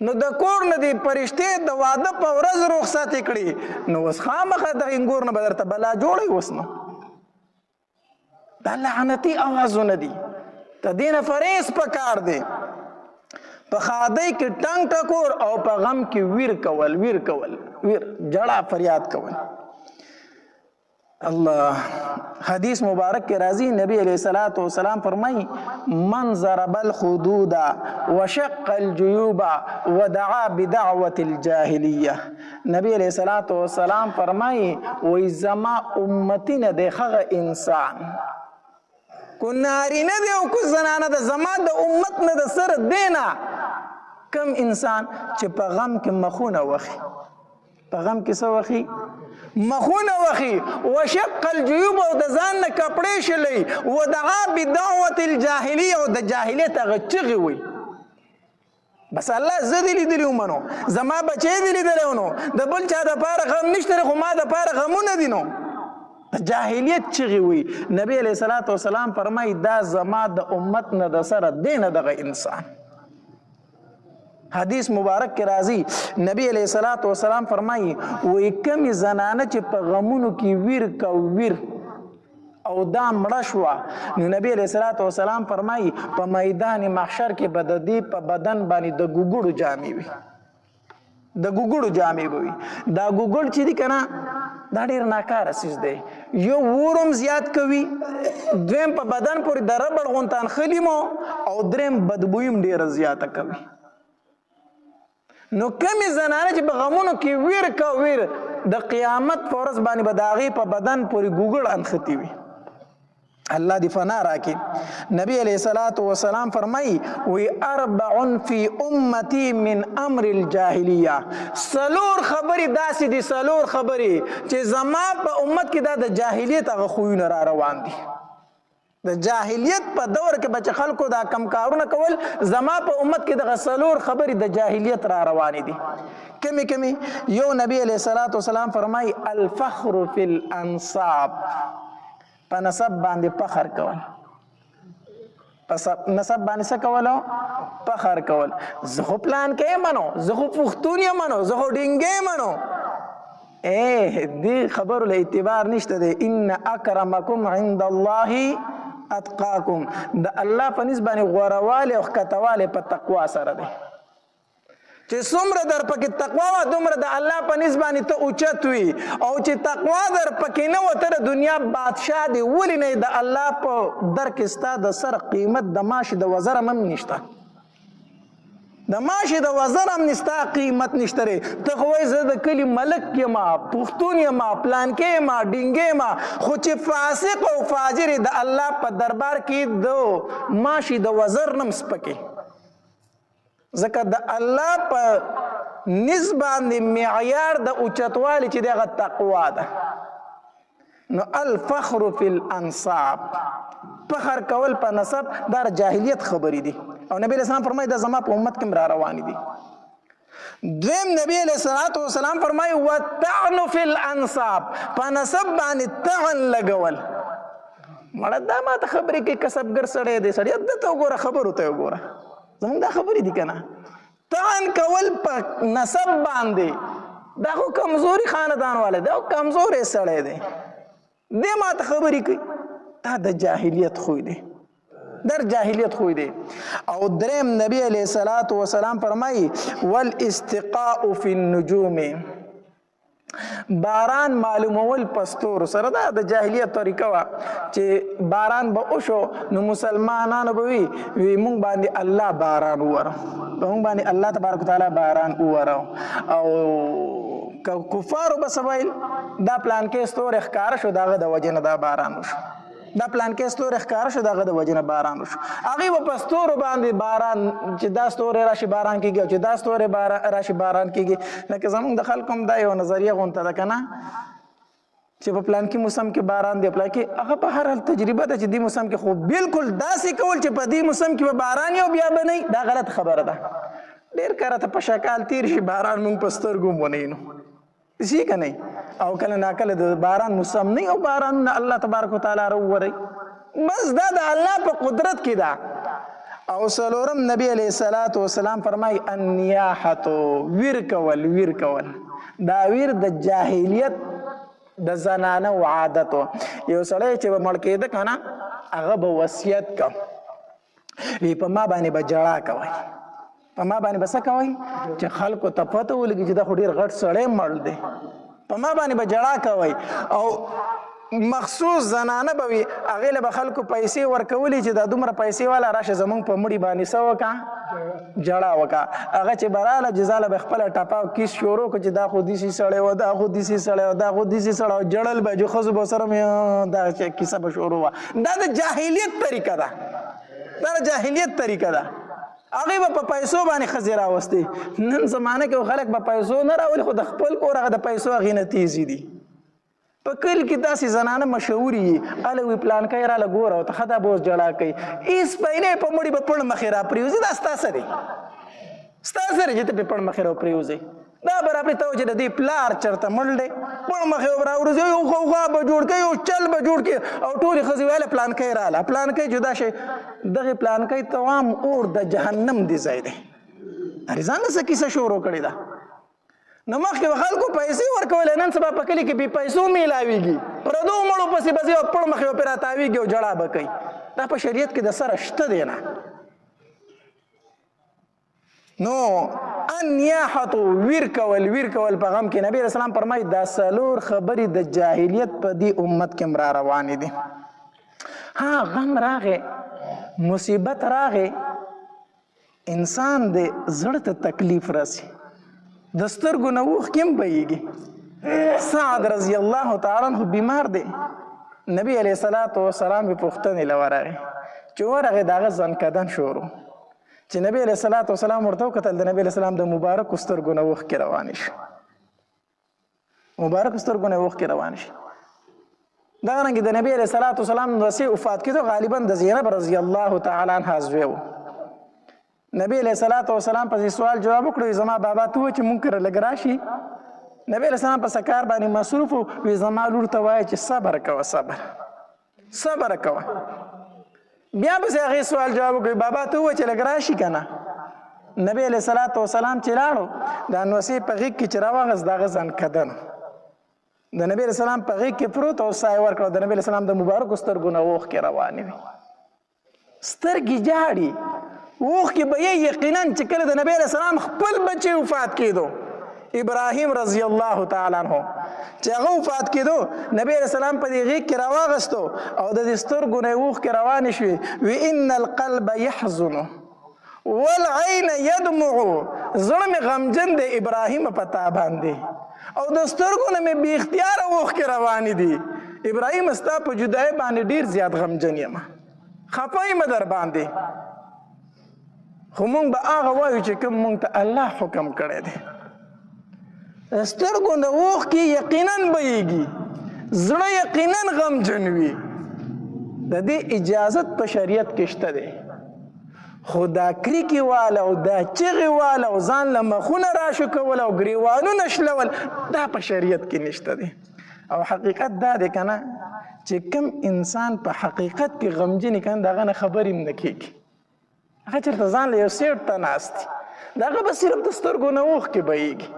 Speaker 1: نو د کور نه دې فرشتې د واده په ورځ رخصتې کړي، نو اوس خامخا د انګور نه به درته بلا جوړی. اوس نو دا لعنتي اوازونه دي، د دې نه فریض پکار دی. په خادۍ کې ټنګ ټکور او په غم کې ویر کول، ویر جړه فریاد کول. الله حدیث مبارک کې راځي، نبی علیہ الصلوۃ والسلام فرمایي من ضرب الخدود وشق الجيوب ودعا بدعوة الجاهلیه. نبی علیہ الصلوۃ والسلام فرمایي وای زما امتی نه دی هغه انسان، کو نارینه دی او کو زنانه ده، زما د امت نه د سر دینا کم انسان چې په غم کې مخونه وخی، په غم کې څه وخی؟ مخونه وخی. وشق الجيوب او د ځان نه کپړې شلی، ودعا بدعوة الجاهلیه او د جاهلیت هغه چغې وی. بس الله زه دې لیدلی ومنو، زما بچی دې لیدلی ونو، د بل چا دپاره غم نشته، خو ما دپاره غمونه دي. نو د جاهلیت چغې وی. نبی علیہ الصلوۃ والسلام فرمایي دا زما د امت نه د سره دی نه دغه انسان. حدیث مبارک کې راځي، نبی علیہ الصلوۃ والسلام فرمایي وی کمی زنانه چې په غمونو کې ویر کو ویر او دا مړه شوه، نو نبی علیہ الصلوۃ والسلام فرمایي په میدان محشر کې به د دې په بدن باندې د ګوګړو جامې وي، د ګوګړو جامې به وي. دا ګوګړ چې دي که نه، دا ډېر ناکاره څیز دی. یو ورم زیات کوي، دویم په بدن پورې د ربړ غونتان خلي مو، او دریم بدبویم ډېره زیاته کوي. نو کمی زنانه چې په غمونو کې ویر کا ویر، د قیامت په ورځ باندې به د هغې په بدن پورې ګوګړ انختی وي. الله دې فنا راکړي. نبی علیہ الصلوۃ والسلام فرمایي وی اربع فی امتی من امر الجاهلیه. څلور خبرې داسې دي، څلور خبرې چې زما په امت کې دا د جاهلیت هغه خویونه را روان دي. د جاهلیت په دور کې به چې خلکو دا کم کارونه کول، زما په امت کې دغه څلور خبرې د جاهلیت را روانې دي. کمی کمی یو نبی علیہ الصلوۃ والسلام فرمایي الفخر فی الانصاب، په نسب باندې فخر کول. په نسب باندې څه کولو؟ فخر کول. زه خو پلان کې منو، زه خو پښتون یم منو، زه خو ډینګې منو. دې خبرو له اعتبار نشته دی. ان اکرمکم عند الله اتقاکم، د الله په نسبت باندې غوروالی او ښکتوالی په تقوا سره دی. چې څومره در پکې تقوا وه، دومره د الله په نسبت باندې ته اوچت وي. او چې تقوا در پکې نه وه، ته د دنیا بادشاه دی. ولې نه د الله په در کې ستا د سر قیمت د ماشي د وزر هم نشته، د ماشي د وزر هم نستا قیمت نشته دی. ته خو وایې زه د کلي ملک یما، پښتون یما، پلانکې یما، ډینګې یما، خو چې فاسق او فاجر د الله په دربار کې د ماشي د وزر نه هم سپکې. ځکه د الله په نسبت باندې معیار د اوچتوالي چې دغه تقوا ده. نو الفخر فی الانصاب، فخر کول په نسب، دا جاهلیت خبرې دي. او نبی علیہ السلام فرمایي دا زما په امت کې را روانې دي. دویم نبی علیہ الصلوۃ والسلام فرمایي والطعن فی الانصاب، په نسب باندې طعن لګول. مړه دا ما ته خبرې کوي، کسبګر سړی دی، سړی دته وګوره، خبرو ته وګوره، زمونږ دا خبرې دي که نه. طعن کول په نسب باندې، دا خو کمزوري خاندان والا دی او کمزوری سړی دی، دی ما ته خبرې کوي. دا د جاهلیت خوی دی، در جاهلیت خوی دی. او دریم نبی علیہ الصلوۃ والسلام فرمایي والاستقاء فی النجوم، باران معلومول پستور سره دا د جاهلیت طریقه وا چې باران به وشو نو مسلمانانو به وی مونږ باندې الله باران وره مونږ باندې الله تبارک وتعالى باران وره او کفارو به سویل دا پلان کې ستور ښکار شو داغه د وجه نه دا باران وشو دا پلان کې ستور ښکار شو داغه د وجه نه باران وشو هغه په پستور باندې باران چې دا ستور راشي باران کیږي چې دا ستور راشي باران کیږي لکه زمونږ د خلکو هم دا یو نظریه غونته ده کنه چې په پلان کې موسم کې باران دی پلان کې هغه په هر حال تجربه ده چې دې موسم کې خو بالکل داسې کول چې په دې موسم کې باران یو بیا به نه دا غلط خبره ده ډېر کاره ته په شکال تیر شي باران مونږ په سترګو ونینو شي که نه او کله ناکله د باران موسم نه او بارانونه الله تبارک وتعالی راووري بس دا د الله په قدرت کې ده او څلورم نبی علیه الصلاۃ والسلام فرمای النیاحة ویر کول دا ویر د جاهلیت د زنانه و عادت یو سړی چې به مړ کېده که نه هغه به وصیت کو وی په ما باندې به جړا کوئ په ما باندې به څه کوئ چې خلکو ته پته ولګي چې دا خو ډېر غټ سړی مړ دی په ما باندې به جړا کوئ او مخصوص زنانه به وي هغې له به خلکو پیسې ورکولي چې دا دومره پیسې والا راشه زمونږ په مړي باندې څه وکړه جړا وکړه هغه چې به راله جزاله به خپله ټپه او کیس شروع کړو چې دا خو داسې سړی و دا خو داسې سړی و دا خو داسې سړی و جړل به جو ښځو به سره مې دا کیسه به شروع وه دا د جاهلیت طریقه ده دا د جاهلیت طریقه ده هغې به په پیسو باندې ښځې راوستې نن زمانه کې خلک به پیسو نه راولي خو د خپل کور هغه د پیسو هغې نه تیزې دي په کلي کې داسې زنانه مشهورې وي هله وي پلانکی راله ګوره ورته ښه دا به اوس جړا کوي هېڅ پیلې په مړي به پړ مخې را پرېوځي دا ستا څه دی ستا څه دی چې ته پرې پړ مخې را پرېوځئ دا به راپرې ته چې د دې پلار چېرته مړ دی پړ مخې به راوروځي یو غوغا به جوړ کړي یو چل به جوړ کړي او ټولې ښځې ویله پلانکی راله پلانکی جدا شي دغې پلانکی توام اور د جهنم دی ځای دی ځان څه کیسه شروع کړې ده نو مخکې به خلکو پیسې ورکولې نن سبا په کلي کې بې پیسو میلاویږي پردو مړو پسې به ځي او پړ مخې به پرې راتاویږي او جړا به کوي دا په شریعت کې د سره شته دی نه نو النیاحة ویر کول په غم کې نبی علیه السلام فرمایي دا څلور خبرې د جاهلیت په دې امت کې را روانې دي ها غم راغی مصیبت راغی انسان د زړه ته تکلیف راسي د سترګو نه اوښکې هم بهیږي سعد رضی الله تعالی عنه بیمار دی نبی علیه الصلاة والسلام یې پوښتنې له ورغې چې ورغې د هغه ځنکدن شروع چې نبی علیه الصلاة والسلام ورته وکتل د نبی علیه السلام د مبارکو سترګو نه اوښکې روانې شي مبارکو سترګو نه اوښکې روانې شي دغرنګې د نبی علیه الصلاة والسلام وصي وفات کېدو غالبا د زینب رضی الله تعالی عنها زوی و نبی علیه الصلاة والسلام پسې سوال جواب وکړو زما بابا ته ووایه چې مونږ کره لږ راشي نبی علیه السلام په سکار باندې مصروف و وی زما لور ته وایه چې صبر کوه صبر کوه بیا پسې هغې سوال جواب وکړو بابا ته ووایه چې لږ راشي که نه نبی علیه الصلاة والسلام چې لاړو د انوسې په غېږ کې چې راواغست د هغه ځنکدن د نبی علیه السلام په غېږ کې پروت او ساه یې ورکړه د نبی علیه السلام د مبارکو سترګو نه اوښکې روانې وي سترګې جاړي اوښکې به یې یقینا چې کله د نبی علیه السلام خپل بچی وفات کېدو ابراهیم رضی الله تعالی عنه چې هغه وفات کېدو نبی علیه السلام په دې غېږ کې راواغستو او د دې سترګو نه یې اوښکې روانې شوې وی ان القلب یحزن والعین یدمع زړه مې غمجن دی ابراهیم په تا باندې او د سترګو نه مې بې اختیاره اوښکې روانې دي ابراهیم ستا په جدایۍ باندې ډېر زیات غمجن یم خفه یم در باندې خو مونږ به هغه وایو چې کوم مونږ ته الله حکم کړی دی سترګو نه اوښکې یقینا بهیږي زړه یقینا غمجن وي د دې اجازت په شریعت کې شته دی خو دا کریکې واله او دا چغې واله او ځان له مخونه راشو کول او ګریوانونه شلول دا په شریعت کې نشته دی او حقیقت دا دی که نه چې کوم انسان په حقیقت کې غمجن وي که نه د هغه نه خبرې هم نه کېږي هغه چېرته ځان له یو سیټ ته ناست دي د هغه به صرف د سترګو نه اوښکې بهیږي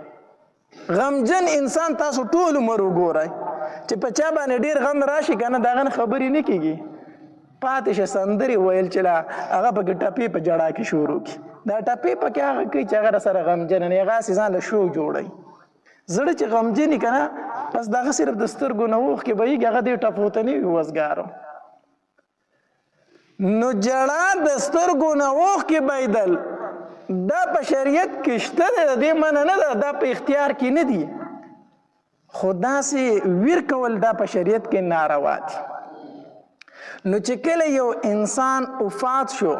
Speaker 1: غمجن انسان تاسو ټول عمر وګورئ چې په چا باندې ډېر غم راشي که نه د هغه نه خبرې نه کېږي پاتې شه سندرې ویل چې لا هغه پکې ټپې په جړا کې شروع کړي دا ټپې پکې هغه کوي چې هغه سره غمجن نه هغه هسې ځان له شو جوړوي زړه چې غمجن که نه بس دغه صرف د سترګو نه اوښکې بهیږي هغه دې ټپوته نه وي وزګارو. نو جړا د سترګو نه اوښکې بهیدل دا په شریعت کې شته دی، د دې منع نه ده، دا په اختیار کې نه دي، خو داسې ویر کول دا په شریعت کې ناروا دي. نو چې کله یو انسان وفات شو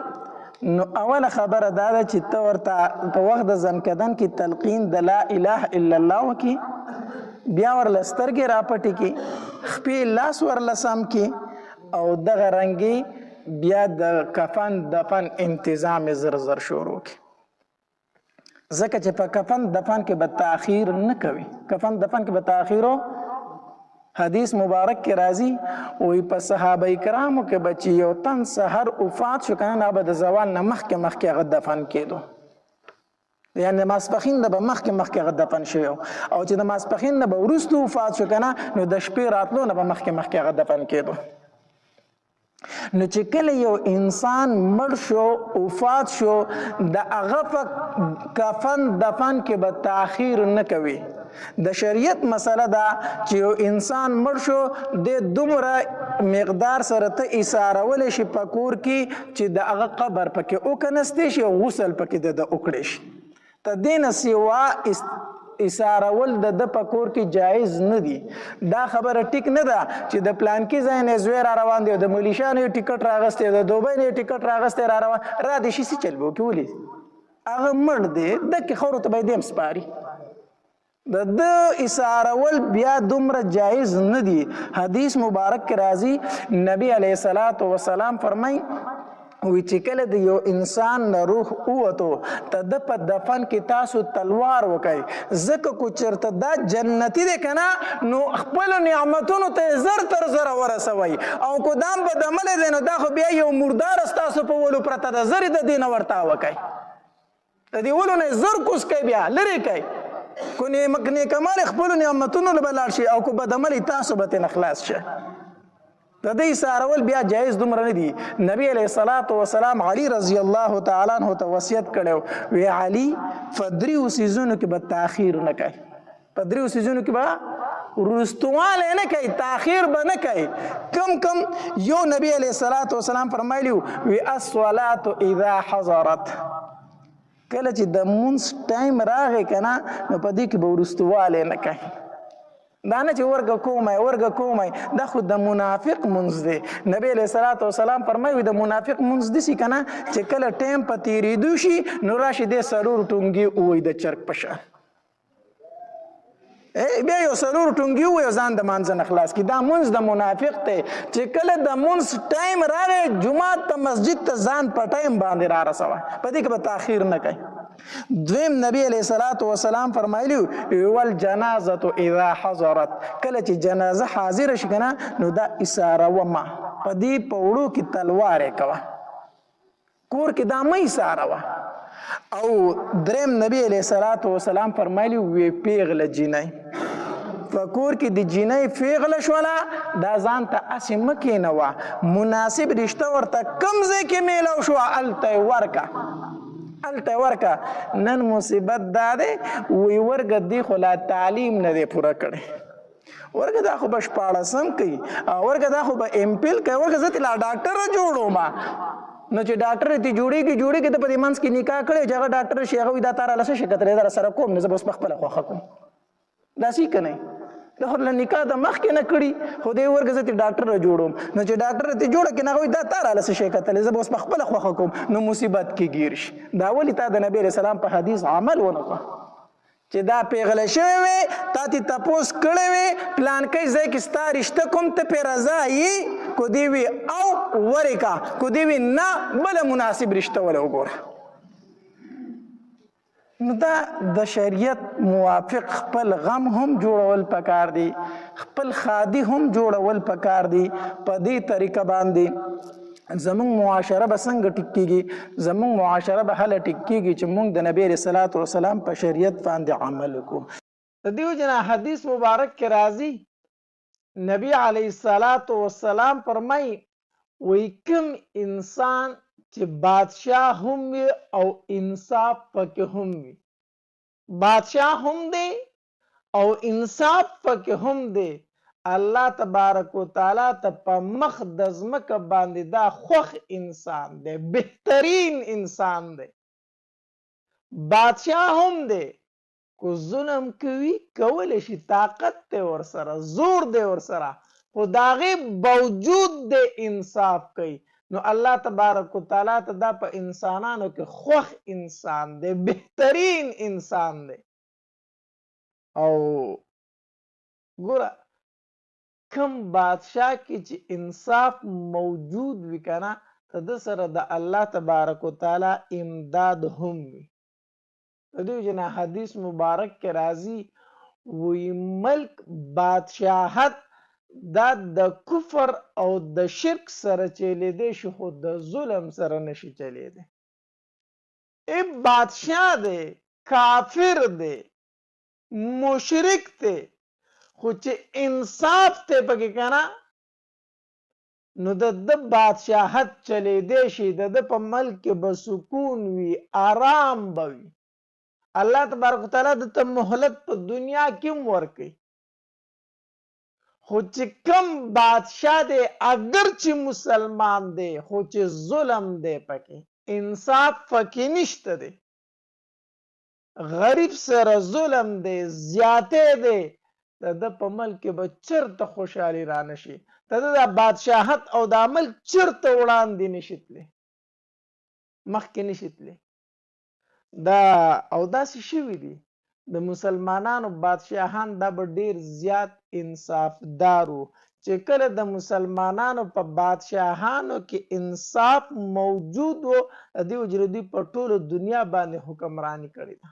Speaker 1: نو اوله خبره دا ده چې ته ورته په وخت د ځنکدن کې تلقین د لا اله الا الله وکړي، بیا ورله سترګې راپټې کړي، خپې لاس ورله سم کړي او دغه رنګې بیا د کفن دفن انتظام زر زر شروع کړي. ځکه چې په کفن دفن کې به تاخیر نه کوي. کفن دفن کې به تاخیرو حدیث مبارک کې راځي وی په صحابه کرامو کې به چې یو تن سحر وفات شو که نه به د زوال نه مخکې هغه دفن کېدو، یعنی د ماسپښین نه به مخکې هغه دفن شوی او چې د ماسپښین نه به وروسته وفات شو که نه نو د شپې راتلو نه به مخکې هغه دفن کېدو. نو چې کله یو انسان مړ شو وفات شو د هغه په کفن دفن کې به تاخیر نه کوي. د شریعت مسله ده چې یو انسان مړ شو د دومره مقدار سره ته ایثارولی شي په کور کې چې د هغه قبر پکې وکنستی شي او غسل پکې د وکړی شي. ته دې نه سوا ایثارول د په کور کې جایز نه دي. دا خبره ټیک نه ده چې د پلانکي ځای نه زوی را روان دی، د ملیشا نه ټیکټ راغستی، د دوبۍ نه ټیکټ راغستی را روان را دې شي څه چل به وکړي، ولې هغه مړ دی دکې خاورو ته به یې دیم سپاري. د ایثارول بیا دومره جایز نه دي. حدیث مبارک کې راځي نبی علیه الصلاۃ والسلام فرمایي وی چې کله د یو انسان نه روح ووتو ته د په دفن کې تاسو تلوار وکئ، ځکه کو چېرته دا جنتي دی که نه نو خپلو نعمتونو ته یې زر تر زره ورسوئ، او کو دا هم بدعمله دی نو دا خو بیا یو مردار ستاسو په ولو پرته ده، زر یې د دې نه ورته وکئ، د دې ولو نه یې زر کوز کوئ، بیا لرې کوئ، کو نیکمال خپلو نعمتونو له به لاړ شي او کو بدعملي تاسو به ترې نه خلاص شئ. د دې ایثارول بیا جایز دومره نه دي. نبی علیه الصلاۃ والسلام علي رضی الله تعالی عنہ ته وصیت کړی وی علي په دریو څیزونو کې به تاخیر نه کوي، په دریو څیزونو کې به وروستوالی نه کوي، تاخیر به نه کوي. کم یو نبی علیه الصلاۃ والسلام فرمایلی وی الصلاة اذا حضرت، کله چې د مونځ ټایم راغی که نه نو په دې کې به وروستوالی نه کوي. دا نه چې ورګه کومی دا خو د منافق منځ دی. نبی علیه الصلاۃ والسلام فرمایي د منافق منځ داسې که نه چې کله ټایم په تېرېدو شي نو راشي دې څلور ټونګې ووایي د چرګ په شان، بیا یو څلور ټونګې ووایي ځان د مانځه نه خلاص کړي. دا منځ د منافق دی چې کله د منځ ټایم راغی جومات ته مسجد ته ځان په ټایم باندې را رسوه، په دې کې به تاخیر نه کوي. دویم نبی علیه الصلاۃ والسلام فرمایلی والجنازة اذا حضرت، کله چې جنازه حاضر شي که نه نو دا ایثاروه ما، په دې په وړو کې تلوار یې کوه، کور کې دا مه ایثاروه. او دریم نبی علیه الصلاۃ والسلام فرمایلی وی پیغله جینۍ، په کور کې د جینۍ پیغله شوله دا ځان ته هسې مه کېنوه، مناسب رشته ورته کوم ځای کې میلاو شوه هلته یې ورکه. نن مصیبت دا دی وی ورګه دی خو لا تعلیم نه دی پوره کړی، ورګه دا خو به شپاړسم کوي، ورګه دا خو به امپل کوي، ورګه زه لا ډاکټره جوړوم. نو چې ډاکټر ته جوړېږي ته په دې منځ کې نکاح کړی چې هغه ډاکټر شي هغه وایي دا تا راله څه شي کتلی در سره کوم نه زه به اوس په خپله خوښه کوم، داسې که نه دا خو له نکاح د مخکې نه کړي، خو دی ورګه زه ډاکټره جوړوم. نو چې ډاکټر ته جوړه کړي هغه وایي دا تا راله څه شی کتلی زه به اوس په خپله خوښه کوم، نو مصیبت کې ګیر شي. دا ولې تا د نبي علیه السلام په حدیث عمل ونه کړه چې دا پیغله شوی وې تا ته تپوس کړی وې پلانکی ځای کې ستا رشته کوم ته پرې رضا یې کو دې وي او ورې کا، کو دې وي نه بله مناسب رشته وله وګوره. نو دا د شریعت موافق خپل غم هم جوړول پکار دي، خپل خادي هم جوړول پکار دي. په دې طریقه باندې زمونږ معاشره به څنګه ټیک کېږي، زمونږ معاشره به هله ټیک کېږي چې مونږ د نبی علیه الصلاۃ والسلام په شریعت باندې عمل وکړو. د دې وجې نه حدیث مبارک کې راځي نبی علیه الصلاۃ والسلام فرمایي وی کوم انسان چې بادشاہ هم وي او انصاف پکې هم وي، بادشاہ هم دی او انصاف پکې هم دی. الله تبارک وتعالی ته په مخ د ځمکه باندې دا خوښ انسان دی، بهترین انسان دی، بادشاه هم دی. کو ظلم کوي کولی شي، طاقت دی ورسره، زور دی ورسره، خو د هغې باوجود دی انصاف کوي. نو الله تبارک وتعالی ته دا په انسانانو کې خوښ انسان دی، بهترین انسان دی. او ګوره کم بادشاه کې چې انصاف موجود وي کنه، ته د سره د الله تبارک وتعالی امداد هم وي. د دې وجې نه حدیث مبارک کې راځي وی ملک بادشاهت دا د کفر او د شرک سره چلیدی شي، خو د ظلم سره نشي چلیدی. ای بادشاه دی، کافر دی، مشرک دی، خو چې انصاف ته پکې کنه نو د بادشاهت چلیدی شي، د په ملک کې به سکون وي، آرام به وي. الله تبارک وتعالی د ته مهلت په دنیا کې هم ورکوي. خو چې کم بادشاه دی اگر چې مسلمان دی، خو چې ظلم دی پکې، انصاف پکې نشته دی، غریب سره ظلم دی، زیاتی دی، د په ملک کې به چرته خوشحالي را نشي، د بادشاهت او د ملک چرته وړاندې نشي تللی، مخکې نشي تللی. دا او داسې شوي دي د مسلمانانو بادشاهان دا به ډیر زیات انصافدار وو. چې کله د مسلمانانو په بادشاهانو کې انصاف موجود وو، د دې وجې دوی په ټوله دنیا باندې حکمراني کړې ده.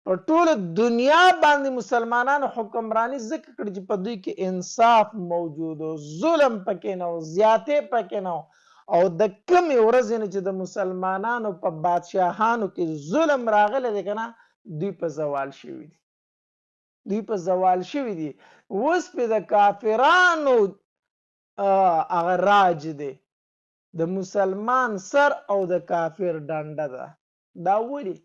Speaker 1: په ټوله دنیا باندې مسلمانانو حکمراني ځکه کړې چې په دوی کې انصاف موجود وو، ظلم پکې نه وو، زیاتې پکې نه وو. او د کمې ورځې نه چې د مسلمانانو په بادشاهانو کې ظلم راغلی دی که نه، دوی په زوال شوي دي، دوی په زوال شوي دي. اوس پې د کافرانو هغه راج دی، د مسلمان سر او د کافر ډنډه ده. دا ولې؟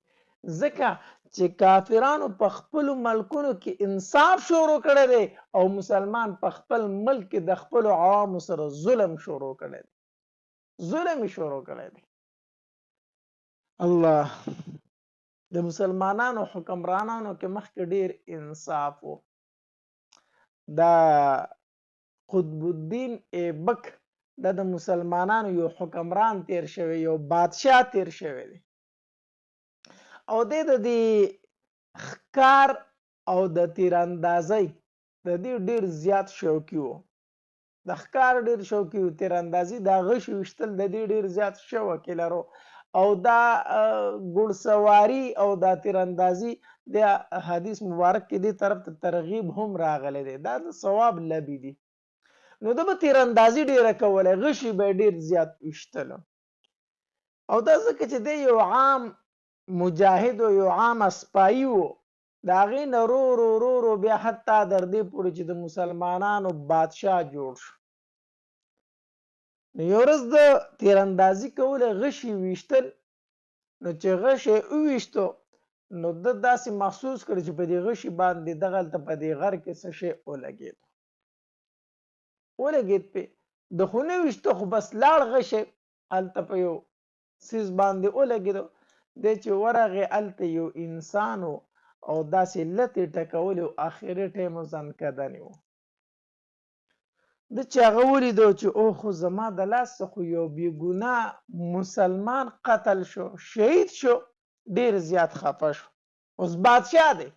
Speaker 1: ځکه چې کافرانو په خپلو ملکونو کې انصاف شروع کړی دی او مسلمان په خپل ملک کې د خپلو عوامو سره ظلم شروع کړی دی، ظلم یې شروع کړی دی. الله د مسلمانانو حکمرانانو کې مخکې ډیر انصاف و. دا قطب الدین ایبک دا د مسلمانانو یو حکمران تیر شوی، یو بادشاه تیر شوی دی، او د دې ښکار او د تیراندازۍ د دې ډیر زیات شوقي و. د ښکار ډیر شوقي و، تیراندازي د غشي ویشتل د دې ډیر زیات شوق یې لرو. او دا ګوړسواري او دا تیراندازي د حدیث مبارک کې دې طرف ته ترغیب هم راغلی دی، دا د ثواب لبي دي. نو د به تیراندازي ډیره کوله، غشي به ډیر زیات ویشتلو. او دا ځکه چې دی یو عام مجاهد و، یو عام اسپایي و، د هغې نه رو رو رو رو بیا حتی در دې پورې چې د مسلمانانو بادشاه جوړ شو. نو یو ورځ د تیراندازي کوله، غشي ویشتل. نو چې غشي وویشتو نو ده داسې محسوس کړ چې په دې غشي باندې دغلته په دې غر کې څه شی ولګېد پې، د خو نه ویشتو خو بس لاړ غشی هلته په یو څیز باندې ولګېدو. دی چې ورغې هلته یو انسان و او داسې لتې ټکولې و، آخري ټایم و ځنکدنې و. د چې هغه ولیدو چې اوخو زما د لاسه خو یو بېګناه مسلمان قتل شو، شهید شو، ډېر زیات خفه شو. اوس بادشاه دی،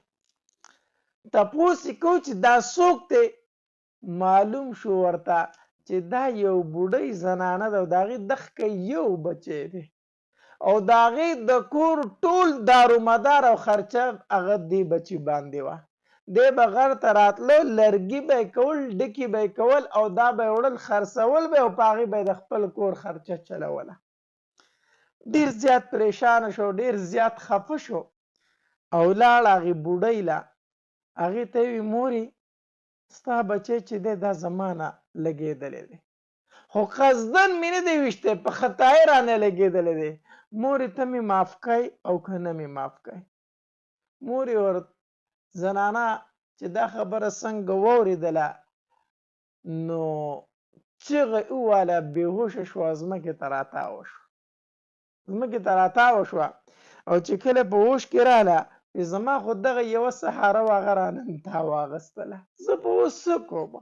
Speaker 1: تپوس یې کو چې دا څوک دی؟ معلوم شو ورته چې دا یو بوډۍ زنانه ده او د هغې دښکه یو بچی دی او د هغې د کور ټول دارومدار او خرچه هغه دې بچي باندې وه. دی به غر ته راتلو، لرګي به یې کول، ډکي به یې کول او دا به یې وړل، خرڅول به یې او په هغې به یې د خپل کور خرچه چلوله. ډېر زیات پریشانه شو، ډېر زیات خفه شو او لاړ هغې بوډۍ له. هغې ته یې وویل مورې ستا بچی چې دی دا زما نه لګېدلی دی، خو قصدن مې نه دی ویشتی، په خطایي رانه لګېدلی دی. مورې ته مې معاف کوې او که نه مې معاف کوې؟ مور یې زنانه چې دا خبره څنګه واورېدله نو چغه وواله بېهوشه شوه ځمکې ته راتاوه شوه او چې کله په هوش کې راله زما خو دغه یوه سهاره وه هغه رانن تا واغستله زه به اوس څه کوم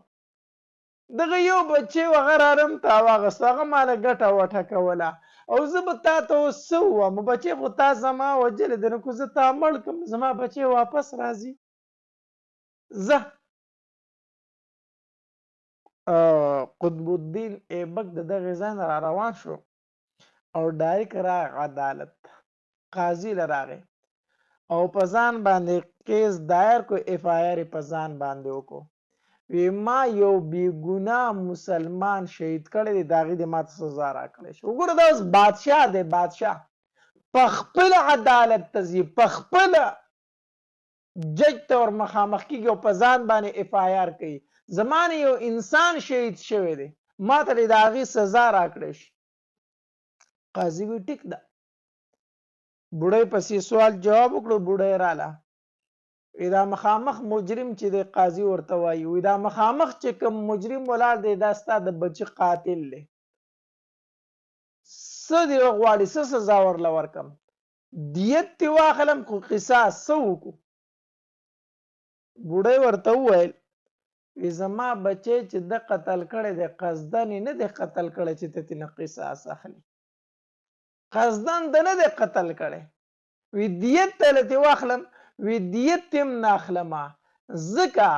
Speaker 1: دغه یو بچی و هغه رانم تا واغسته هغه ماله ګټه وټه کوله او زه به تا ته اوس څه ووایم بچی خو تا زما وجلی دی نو که زه تا مړ کړم زما بچی واپس راځي زه قطب الدین ایبک د دغې ځای نه را روان شو او ډایرک راغی عدالت قاضي له راغی او په ځان باندې کیس دایر کو اف آی آر په ځان باندې وکړو وی ما یو بیګناه مسلمان شهید کړی دی د هغې د ما ته سزا راکړی شي وګوره دا اوس بادشاه دی بادشاه په خپله عدالت ته ځي په خپله جج ته ور مخامخ کېږي او په ځان باندې اف آی آر کوي زما نه یو انسان شهید شوی دی ما ته د هغې سزا راکړی شي قاضي وی ټیک ده بوډۍ پسې سوال جواب وکړو بوډۍ راله دا مخامخ مجرم چې دی قاضي ورته وایي وی دا مخامخ چې کوم مجرم ولاړ دی دا ستا د بچي قاتل دی څه دې غواړي څه سزا ورله ورکړم دیت دې واخلم خو قصاص څه وکړو بوډۍ ورته وویل وی زما بچی چې ده قتل کړی دی قصدن یې نه دی قتل کړی چې ته ترې نه قصاص اخلي قصدن ده نه دی قتل کړی وی دیت ته له واخلم وی دیت هم نه اخلمه ځکه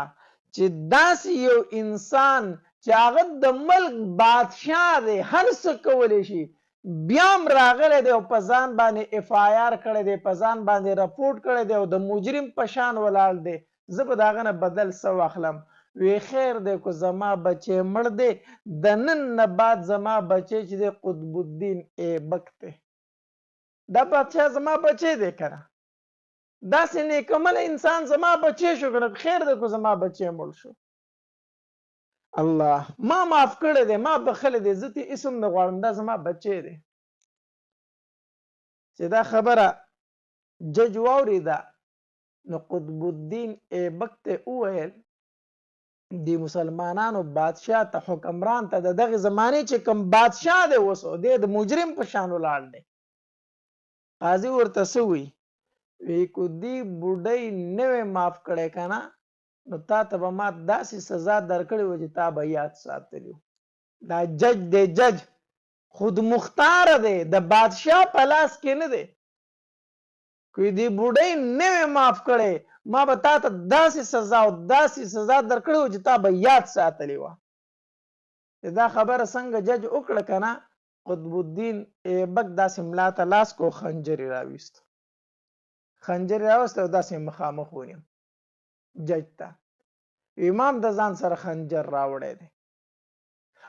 Speaker 1: چې داسې یو انسان چې هغه د ملک بادشاه دی هر څه کولی شي بیا هم راغلی دی او په ځان باندې اف آی آر کړی دی په ځان باندې رپورټ کړی دی او د مجرم په شان ولاړ دی زه به د هغه نه بدل څه واخلم وی خیر دی که زما بچی مړ دی د نن نه بعد زما بچی چې دی قطب الدین ایبک دی دا بادشاه زما بچی دی که نه داسې نیکمله انسان زما بچی شو که خیر دی که زما بچی مړ شو الله ما معاف کړی دی ما بخلی دی زه ترې اسم نه غواړم دا زما بچی دی چې دا خبره جج واورېده نو قطب الدین ایبک ته وویل د مسلمانانو بادشاه ته حکمران ته د دغې زمانې چې کوم بادشاه دی اوس دی د مجرم په شان ولاړ دی قاضي ورته څه وایي وی که دې بوډۍ نه وی معاف کړی که نه نو تا ته به ما داسې سزا درکړې وه چې تا به یاد ساتلی و دا جج دی جج خود مختاره دی د بادشاه په لاس کې نه دی که دې بوډۍ نه وی معاف کړی ما به تا ته داسې سزا او داسې سزا درکړې وه چې تا به یاد ساتلی وه دا خبره څنګه جج وکړه که نه قطب الدین ایبک داسې ملا ته لاس کو خنجر یې راویست خنجر یې راوست او داسې مخامخ ونیم جج ته امام د ځان سره خنجر راوړی دی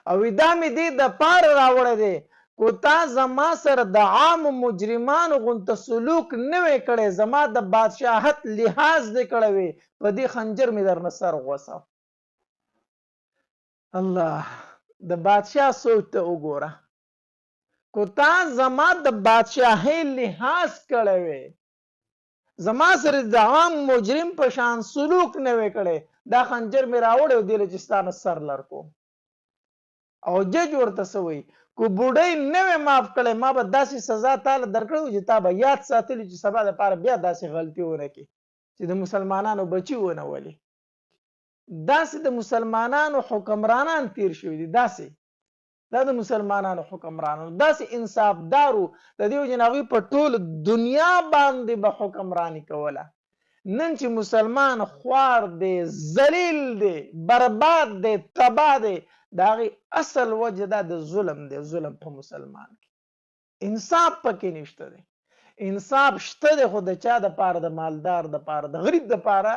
Speaker 1: او دا مې دې دپاره راوړی دی کو تا زما سره د عامو مجرمانو غونته سلوک نه وی کړی زما د بادشاهت لحاظ دې کړی وی په دې خنجر مې درنه سر غوڅه الله د بادشاه سوچ ته وګوره کو تا زما د بادشاهۍ لحاظ کړی وی زما سره د عام مجرم په شان سلوک نه وی کړی دا خنجر مې راوړی او دې له چې ستا نه سر لر کوم او جج ورته څه وایي که بوډۍ نه وی معاف کړی ما به داسې سزا تاله درکړی وي چې تا به یاد ساتلی چې سبا دپاره بیا داسې غلطي ونه کړي چې د مسلمانانو بچي ونه ولي داسې د مسلمانانو حکمرانان تیر شوي دي داسې دا د مسلمانانو حکمرانانو داسې انصافدارو د دې وجې نه هغوی په ټول دنیا باندې به حکمراني کوله نن چې مسلمان خوار دی ذلیل دی برباد دی تباه دی د هغې اصل وجه دا د ظلم دی ظلم په مسلمان کې انصاف پکې نشته دی انصاف شته دی خو د چا دپاره د مالدار دپاره د غریب دپاره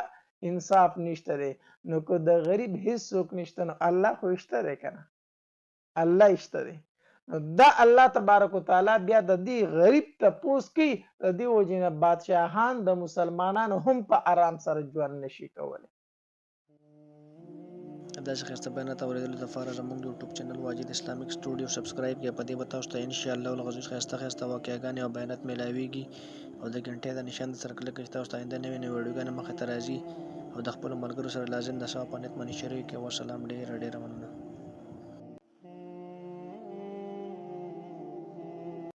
Speaker 1: انصاف نشته دی نو که د غریب هیڅوک نشته نو الله خو شته دی که نه الله شته دی نو دا الله تبارک وتعالی بیا د دې غریب تپوس کوي د دې وجې نه بادشاهان د مسلمانانو هم په آرام سره ژوند نشي کولی
Speaker 2: داسې ښایسته بیانات اورېدلو دپاره زموږ د یوټیوب چینل واجد اسلامیک سټوډیو سبسکرایب کړئ. په دې به تاسو ته انشاءالله العزیز ښایسته واقعګانې او بیانات میلاویږي او د ګنټې د نشان سره کلک کړئ چې تاسو ته آینده نوې ویډیوګانې مخې ته راځي او د خپلو ملګرو سره لازم د ثواب په نیت باندې شریک کړئ. والسلام. ډېره مننه.